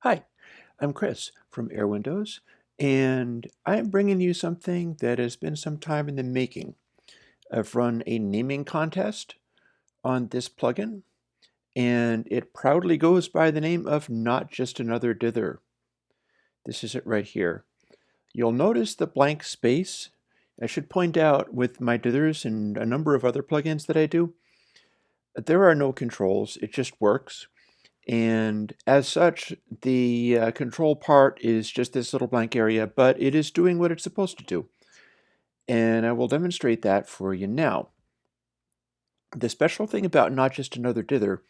Hi, I'm Chris from airwindows, and I'm bringing you something that has been some time in the making. I've run a naming contest on this plugin, and it proudly goes by the name of NotJustAnotherDither. This is it right here. You'll notice the blank space. I should point out with my dithers and a number of other plugins that I do, there are no controls, it just works. And as such, the control part is just this little blank area, but it is doing what it's supposed to do. And I will demonstrate that for you now. The special thing about NotJustAnotherDither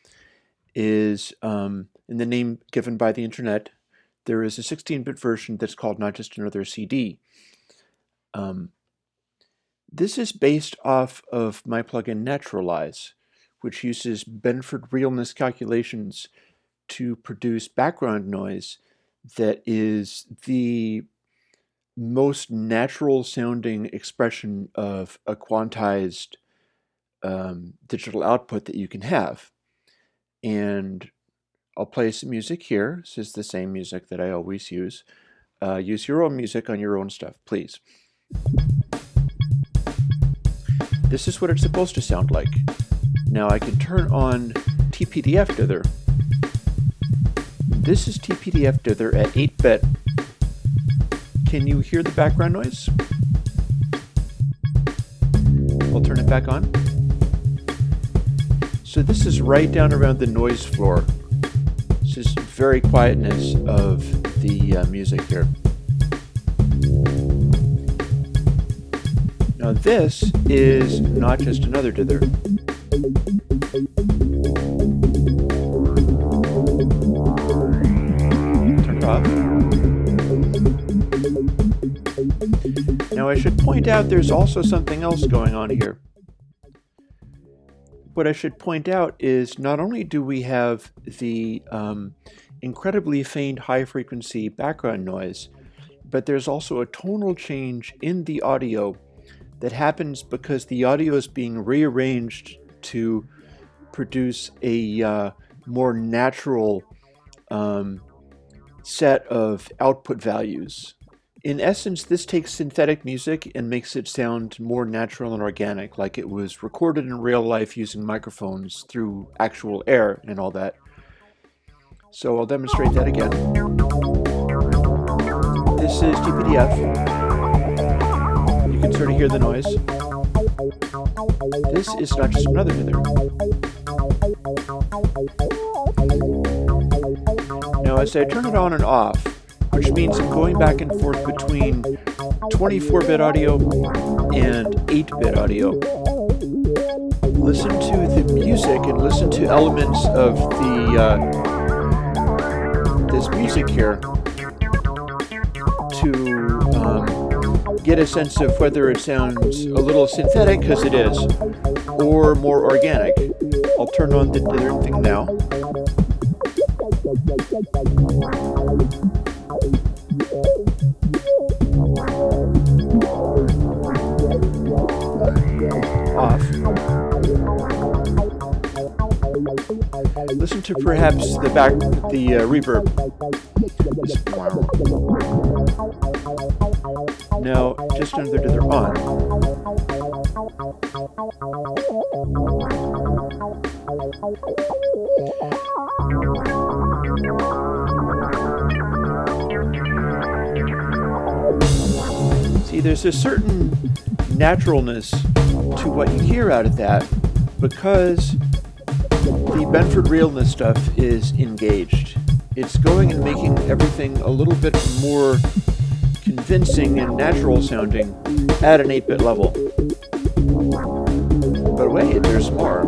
is in the name given by the internet, there is a 16-bit version that's called NotJustAnotherCD. This is based off of my plugin Naturalize, which uses Benford realness calculations to produce background noise that is the most natural sounding expression of a quantized digital output that you can have. And I'll play some music here. This is the same music that I always use. Use your own music on your own stuff, please. This is what it's supposed to sound like. Now I can turn on TPDF dither. This is TPDF dither at 8-bit. Can you hear the background noise? I'll turn it back on. So this is right down around the noise floor. This is very quietness of the music here. Now this is not just another dither. Turn it off. Now I should point out there's also something else going on here. What I should point out is not only do we have the incredibly faint high frequency background noise, but there's also a tonal change in the audio that happens because the audio is being rearranged to produce a more natural set of output values. In essence, this takes synthetic music and makes it sound more natural and organic, like it was recorded in real life using microphones through actual air and all that. So I'll demonstrate that again. This is TPDF. You can sort of hear the noise. This is not just another dither. Now as I turn it on and off, which means I'm going back and forth between 24-bit audio and 8-bit audio. Listen to the music and listen to elements of this music here to get a sense of whether it sounds a little synthetic, because it is, or more organic. I'll turn on the dither thing now. Off. Listen to perhaps the reverb. Now, just another dither on. See, there's a certain naturalness to what you hear out of that because the Benford realness stuff is engaged. It's going and making everything a little bit more convincing and natural sounding at an 8-bit level. But wait, there's more.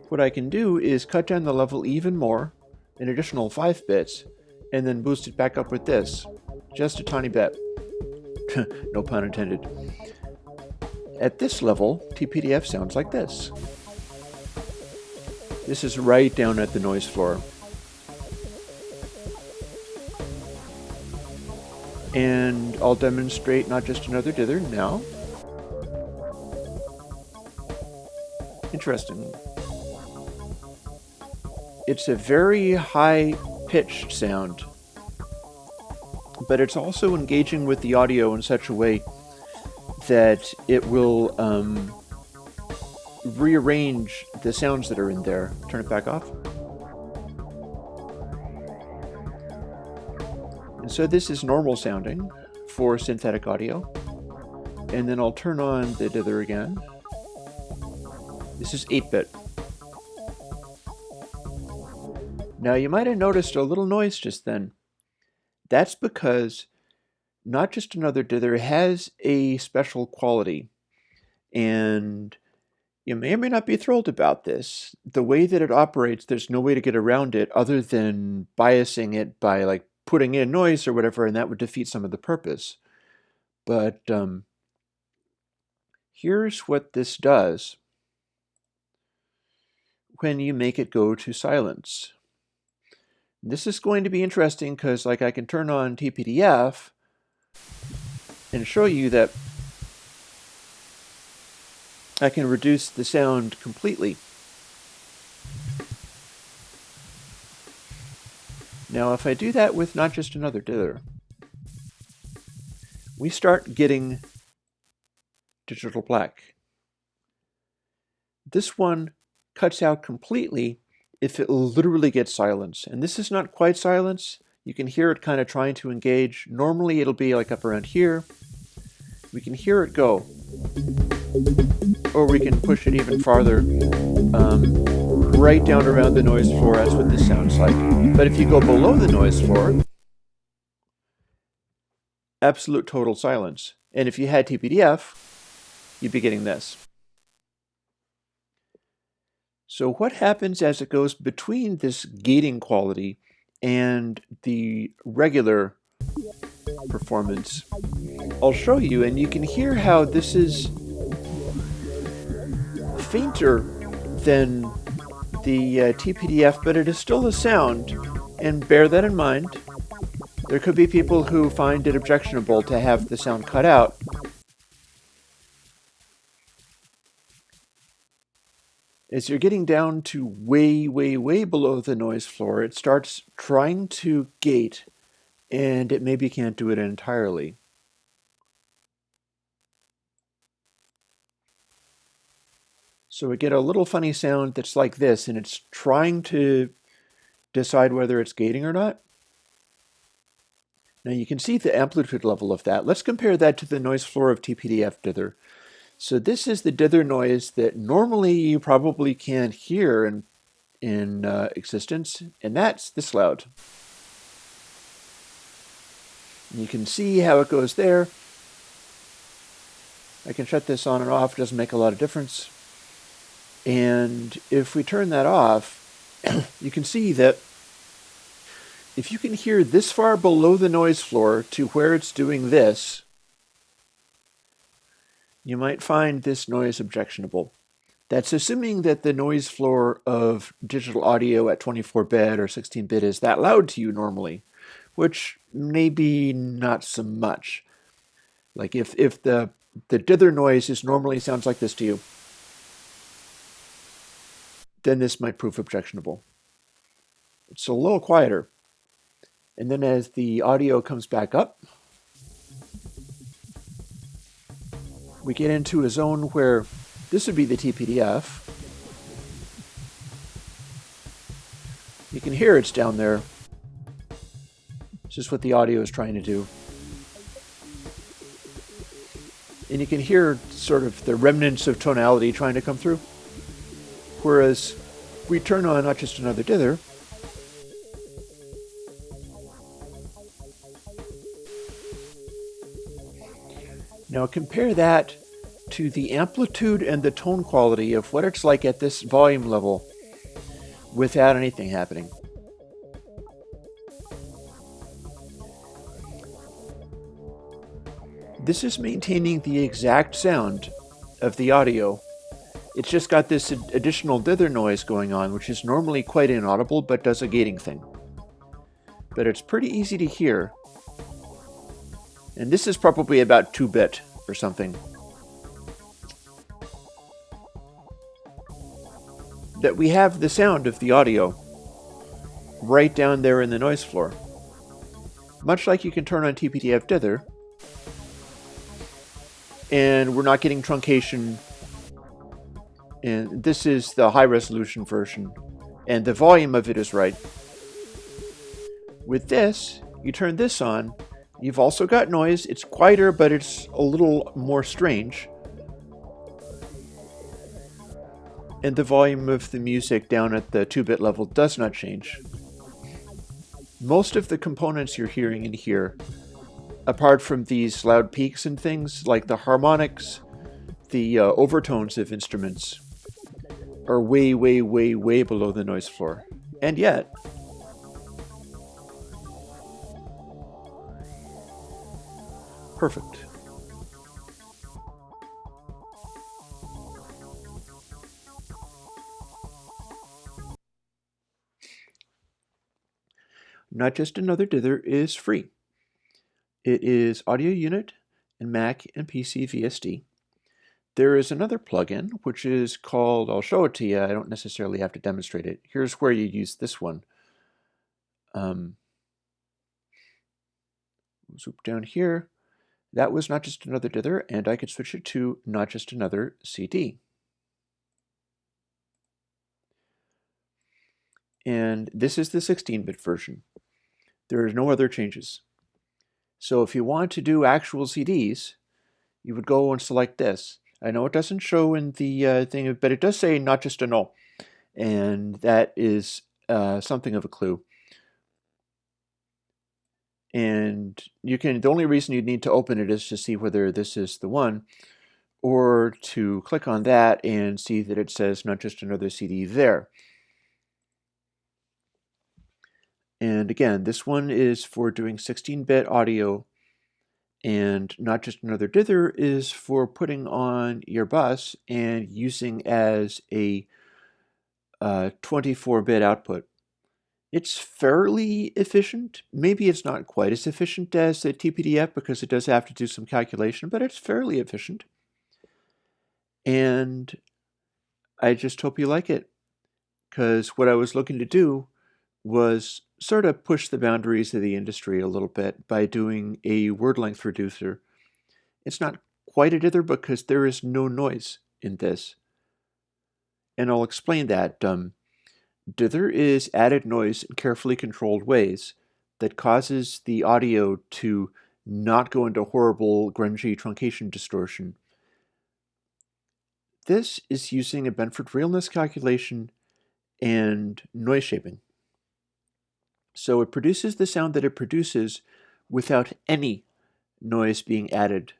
What I can do is cut down the level even more, an additional 5 bits, and then boost it back up with this. Just a tiny bit. No pun intended. At this level, TPDF sounds like this. This is right down at the noise floor. And I'll demonstrate not just another dither now. Interesting. It's a very high pitched sound. But it's also engaging with the audio in such a way that it will rearrange the sounds that are in there. Turn it back off. And so this is normal sounding for synthetic audio. And then I'll turn on the dither again. This is 8-bit. Now you might have noticed a little noise just then. That's because Not Just Another Dither has a special quality, and you may or may not be thrilled about this. The way that it operates, there's no way to get around it other than biasing it by like putting in noise or whatever, and that would defeat some of the purpose. But here's what this does when you make it go to silence. This is going to be interesting because like I can turn on TPDF and show you that I can reduce the sound completely. Now if I do that with Not Just Another Dither, we start getting digital black. This one cuts out completely if it literally gets silence. And this is not quite silence. You can hear it kind of trying to engage. Normally it'll be like up around here. We can hear it go. Or we can push it even farther, right down around the noise floor. That's what this sounds like. But if you go below the noise floor, absolute total silence. And if you had TPDF, you'd be getting this. So what happens as it goes between this gating quality and the regular performance? I'll show you, and you can hear how this is fainter than the TPDF, but it is still a sound, and bear that in mind. There could be people who find it objectionable to have the sound cut out. As you're getting down to way, way, way below the noise floor, it starts trying to gate, and it maybe can't do it entirely. So we get a little funny sound that's like this, and it's trying to decide whether it's gating or not. Now you can see the amplitude level of that. Let's compare that to the noise floor of TPDF dither. So this is the dither noise that normally you probably can't hear in existence, and that's this loud. And you can see how it goes there. I can shut this on and off, it doesn't make a lot of difference. And if we turn that off, you can see that if you can hear this far below the noise floor to where it's doing this, you might find this noise objectionable. That's assuming that the noise floor of digital audio at 24-bit or 16-bit is that loud to you normally, which maybe not so much. Like if the dither noise is normally sounds like this to you, then this might prove objectionable. It's a little quieter. And then as the audio comes back up, we get into a zone where this would be the TPDF. You can hear it's down there. It's just what the audio is trying to do. And you can hear sort of the remnants of tonality trying to come through. Whereas we turn on Not Just Another Dither, now compare that to the amplitude and the tone quality of what it's like at this volume level without anything happening. This is maintaining the exact sound of the audio. It's just got this additional dither noise going on, which is normally quite inaudible but does a gating thing. But it's pretty easy to hear. And this is probably about 2-bit or something. That we have the sound of the audio. right down there in the noise floor. Much like you can turn on NotJustAnotherDither, and we're not getting truncation. And this is the high resolution version, and the volume of it is right. With this, you turn this on, you've also got noise. It's quieter, but it's a little more strange. And the volume of the music down at the 2-bit level does not change. Most of the components you're hearing in here, apart from these loud peaks and things, like the harmonics, the overtones of instruments, are way, way, way, way below the noise floor. And yet, perfect. NotJustAnotherDither is free. It is audio unit in Mac and PC VSD. There is another plugin, which is called, I'll show it to you, I don't necessarily have to demonstrate it. Here's where you use this one. Zoop down here. That was NotJustAnotherDither, and I could switch it to NotJustAnotherCD. And this is the 16-bit version. There are no other changes. So if you want to do actual CDs, you would go and select this. I know it doesn't show in the thing, but it does say NotJustAno, and that is something of a clue. And you can, the only reason you'd need to open it is to see whether this is the one, or to click on that and see that it says NotJustAnotherCD there. And again, this one is for doing 16-bit audio, and NotJustAnotherDither is for putting on your bus and using as a 24-bit output. It's fairly efficient. Maybe it's not quite as efficient as the TPDF because it does have to do some calculation, but it's fairly efficient. And I just hope you like it, because what I was looking to do was sort of push the boundaries of the industry a little bit by doing a word length reducer. It's not quite a dither because there is no noise in this. And I'll explain that. Dither is added noise in carefully controlled ways that causes the audio to not go into horrible grungy truncation distortion. This is using a Benford realness calculation and noise shaping. So it produces the sound that it produces without any noise being added.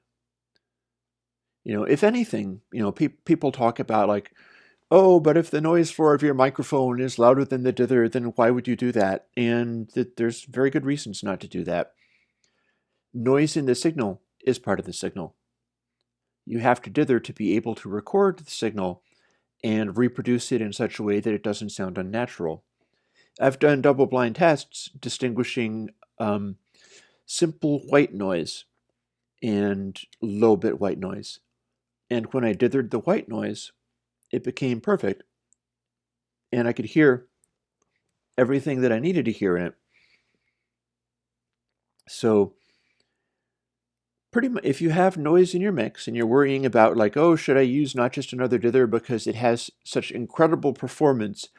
If anything, people talk about like, oh, but if the noise floor of your microphone is louder than the dither, then why would you do that? And there's very good reasons not to do that. Noise in the signal is part of the signal. You have to dither to be able to record the signal and reproduce it in such a way that it doesn't sound unnatural. I've done double-blind tests distinguishing simple white noise and low-bit white noise. And when I dithered the white noise, it became perfect. And I could hear everything that I needed to hear in it. So pretty much, if you have noise in your mix and you're worrying about like, oh, should I use NotJustAnotherDither because it has such incredible performance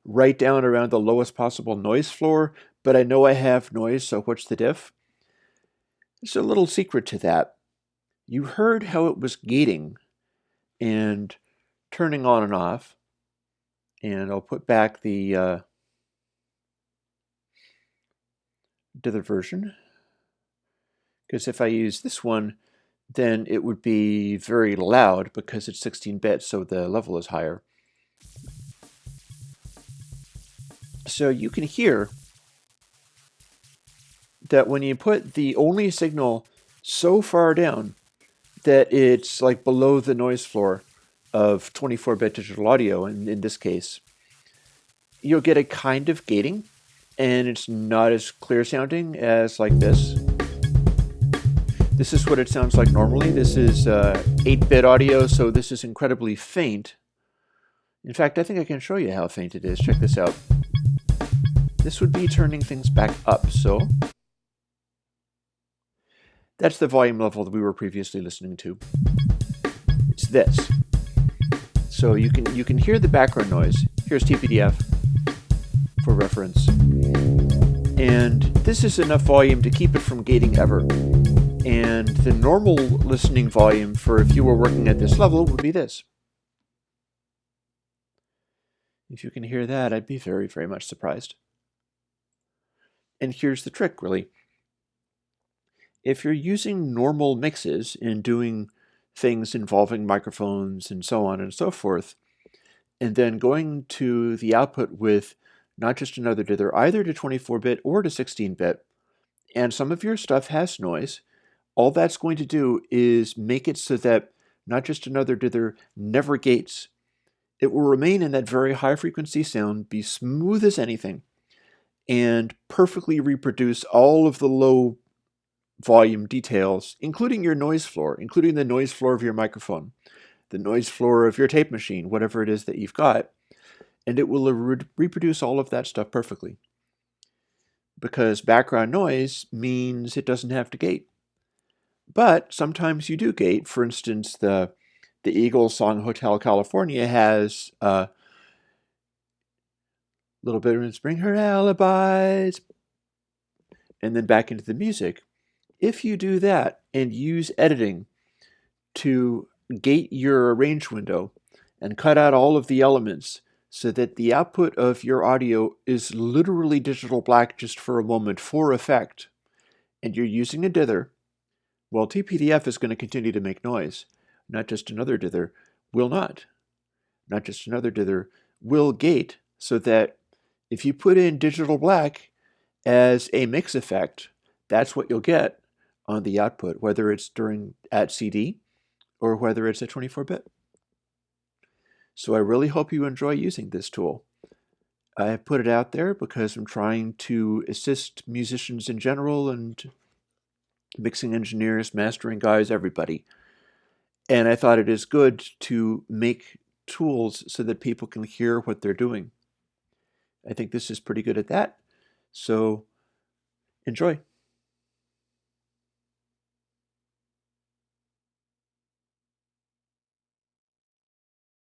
right down around the lowest possible noise floor, but I know I have noise, so what's the diff? There's a little secret to that. You heard how it was gating and turning on and off, and I'll put back the dither version, because if I use this one, then it would be very loud because it's 16-bit, so the level is higher. So you can hear that when you put the only signal so far down that it's like below the noise floor of 24-bit digital audio, in this case, you'll get a kind of gating, and it's not as clear sounding as like this. This is what it sounds like normally. This is 8-bit audio, so this is incredibly faint. In fact, I think I can show you how faint it is. Check this out. this would be turning things back up. So that's the volume level that we were previously listening to. It's this. So you can hear the background noise. Here's TPDF for reference. And this is enough volume to keep it from gating ever. And the normal listening volume for if you were working at this level would be this. If you can hear that, I'd be very, very much surprised. And here's the trick, really. If you're using normal mixes and doing things involving microphones and so on and so forth, and then going to the output with not just another dither, either to 24-bit or to 16-bit, and some of your stuff has noise, all that's going to do is make it so that not just another dither never gates. It will remain in that very high frequency sound, be smooth as anything, and perfectly reproduce all of the low volume details, including your noise floor, including the noise floor of your microphone, the noise floor of your tape machine, whatever it is that you've got, and it will reproduce all of that stuff perfectly. Because background noise means it doesn't have to gate. But sometimes you do gate. For instance, the Eagles song Hotel California has a little bit of Bring Her Alibis, and then back into the music. If you do that and use editing to gate your arrange window and cut out all of the elements so that the output of your audio is literally digital black just for a moment for effect, and you're using a dither, well, TPDF is going to continue to make noise. Not just another dither will not. Not just another dither will gate so that if you put in digital black as a mix effect, that's what you'll get on the output, whether it's at CD or whether it's at 24-bit. So I really hope you enjoy using this tool. I have put it out there because I'm trying to assist musicians in general and mixing engineers, mastering guys, everybody. And I thought it is good to make tools so that people can hear what they're doing. I think this is pretty good at that. So enjoy.